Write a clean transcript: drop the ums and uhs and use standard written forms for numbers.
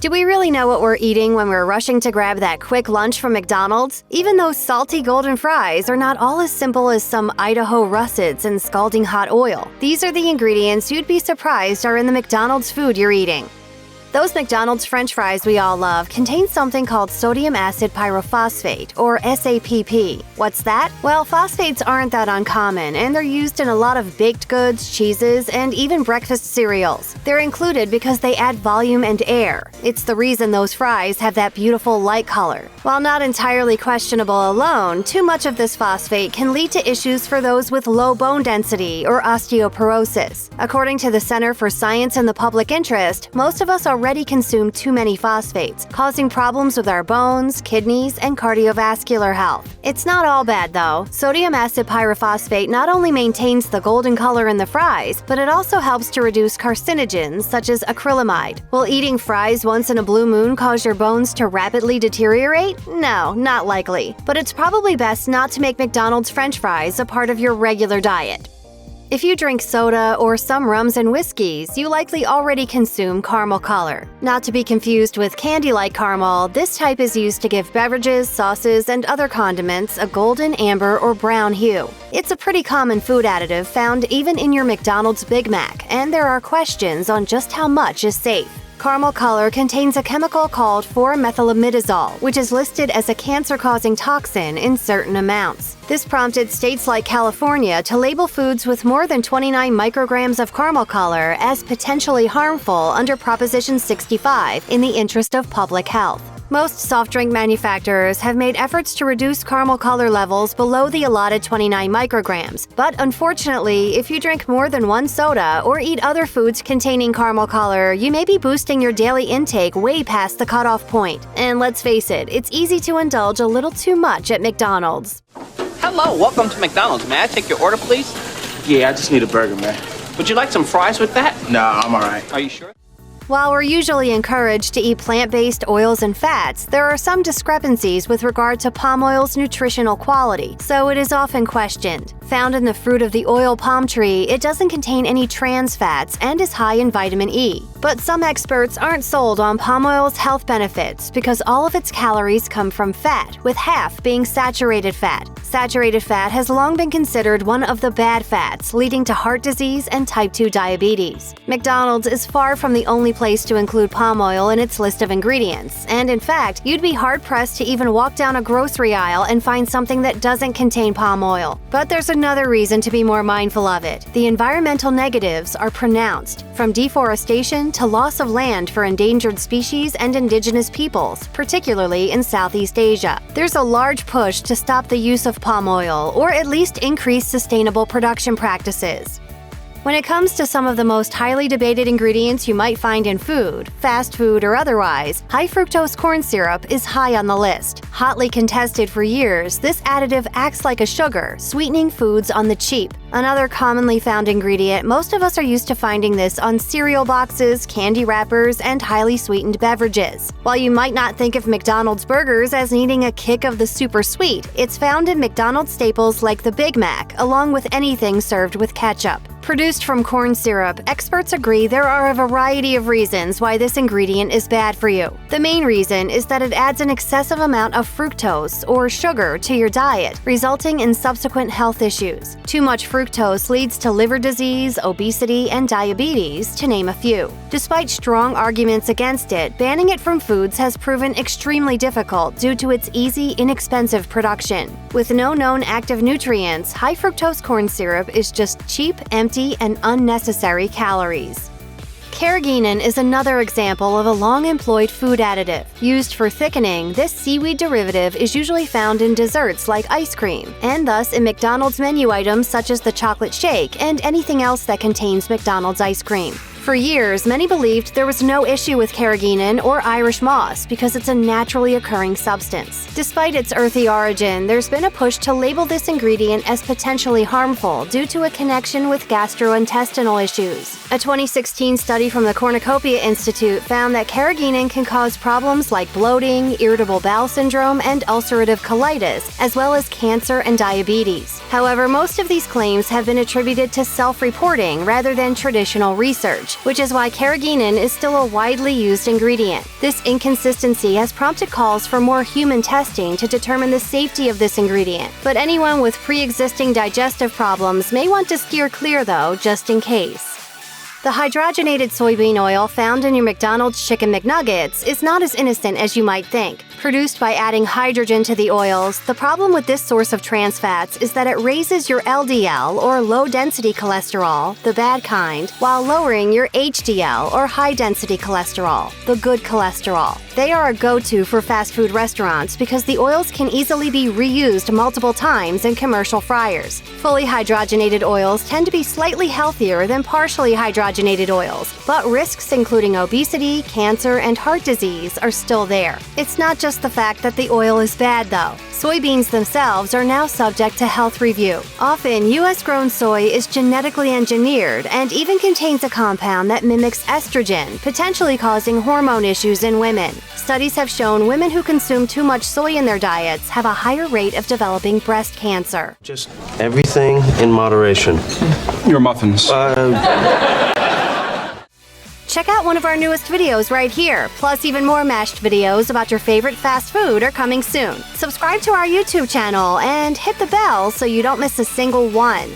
Do we really know what we're eating when we're rushing to grab that quick lunch from McDonald's? Even those salty golden fries are not all as simple as some Idaho russets and scalding hot oil. These are the ingredients you'd be surprised are in the McDonald's food you're eating. Those McDonald's French fries we all love contain something called sodium acid pyrophosphate, or SAPP. What's that? Well, phosphates aren't that uncommon, and they're used in a lot of baked goods, cheeses, and even breakfast cereals. They're included because they add volume and air. It's the reason those fries have that beautiful light color. While not entirely questionable alone, too much of this phosphate can lead to issues for those with low bone density or osteoporosis. According to the Center for Science and the Public Interest, most of us already consume too many phosphates, causing problems with our bones, kidneys, and cardiovascular health. It's not all bad, though. Sodium acid pyrophosphate not only maintains the golden color in the fries, but it also helps to reduce carcinogens such as acrylamide. Will eating fries once in a blue moon cause your bones to rapidly deteriorate? No, not likely. But it's probably best not to make McDonald's French fries a part of your regular diet. If you drink soda or some rums and whiskeys, you likely already consume caramel color. Not to be confused with candy-like caramel, this type is used to give beverages, sauces, and other condiments a golden, amber, or brown hue. It's a pretty common food additive found even in your McDonald's Big Mac, and there are questions on just how much is safe. Caramel color contains a chemical called 4-methylamidazole, which is listed as a cancer-causing toxin in certain amounts. This prompted states like California to label foods with more than 29 micrograms of caramel color as potentially harmful under Proposition 65 in the interest of public health. Most soft drink manufacturers have made efforts to reduce caramel color levels below the allotted 29 micrograms, but unfortunately, if you drink more than one soda or eat other foods containing caramel color, you may be boosting your daily intake way past the cutoff point. And let's face it, it's easy to indulge a little too much at McDonald's. Hello, welcome to McDonald's. May I take your order, please? Yeah, I just need a burger, man. Would you like some fries with that? Nah, I'm all right. Are you sure? While we're usually encouraged to eat plant-based oils and fats, there are some discrepancies with regard to palm oil's nutritional quality, so it is often questioned. Found in the fruit of the oil palm tree, it doesn't contain any trans fats and is high in vitamin E. But some experts aren't sold on palm oil's health benefits because all of its calories come from fat, with half being saturated fat. Saturated fat has long been considered one of the bad fats, leading to heart disease and type 2 diabetes. McDonald's is far from the only place to include palm oil in its list of ingredients, and in fact, you'd be hard-pressed to even walk down a grocery aisle and find something that doesn't contain palm oil. But there's another reason to be more mindful of it. The environmental negatives are pronounced, from deforestation to loss of land for endangered species and indigenous peoples, particularly in Southeast Asia. There's a large push to stop the use of palm oil, or at least increase sustainable production practices. When it comes to some of the most highly debated ingredients you might find in food, fast food or otherwise, high fructose corn syrup is high on the list. Hotly contested for years, this additive acts like a sugar, sweetening foods on the cheap. Another commonly found ingredient, most of us are used to finding this on cereal boxes, candy wrappers, and highly sweetened beverages. While you might not think of McDonald's burgers as needing a kick of the super sweet, it's found in McDonald's staples like the Big Mac, along with anything served with ketchup. Produced from corn syrup, experts agree there are a variety of reasons why this ingredient is bad for you. The main reason is that it adds an excessive amount of fructose, or sugar, to your diet, resulting in subsequent health issues. Too much fructose leads to liver disease, obesity, and diabetes, to name a few. Despite strong arguments against it, banning it from foods has proven extremely difficult due to its easy, inexpensive production. With no known active nutrients, high fructose corn syrup is just cheap, empty, and unnecessary calories. Carrageenan is another example of a long-employed food additive. Used for thickening, this seaweed derivative is usually found in desserts like ice cream, and thus in McDonald's menu items such as the chocolate shake and anything else that contains McDonald's ice cream. For years, many believed there was no issue with Carrageenan or Irish moss because it's a naturally occurring substance. Despite its earthy origin, there's been a push to label this ingredient as potentially harmful due to a connection with gastrointestinal issues. A 2016 study from the Cornucopia Institute found that Carrageenan can cause problems like bloating, irritable bowel syndrome, and ulcerative colitis, as well as cancer and diabetes. However, most of these claims have been attributed to self-reporting rather than traditional research. which is why Carrageenan is still a widely used ingredient. This inconsistency has prompted calls for more human testing to determine the safety of this ingredient. But anyone with pre-existing digestive problems may want to steer clear though, just in case. The hydrogenated soybean oil found in your McDonald's Chicken McNuggets is not as innocent as you might think. Produced by adding hydrogen to the oils, the problem with this source of trans fats is that it raises your LDL or low-density cholesterol, the bad kind, while lowering your HDL or high-density cholesterol, the good cholesterol. They are a go-to for fast food restaurants because the oils can easily be reused multiple times in commercial fryers. Fully hydrogenated oils tend to be slightly healthier than partially hydrogenated oils, but risks including obesity, cancer, and heart disease are still there. It's not just the fact that the oil is bad, though. Soybeans themselves are now subject to health review. Often, U.S.-grown soy is genetically engineered and even contains a compound that mimics estrogen, potentially causing hormone issues in women. Studies have shown women who consume too much soy in their diets have a higher rate of developing breast cancer. Just everything in moderation. Your muffins. Check out one of our newest videos right here. Plus, even more mashed videos about your favorite fast food are coming soon. Subscribe to our YouTube channel and hit the bell so you don't miss a single one.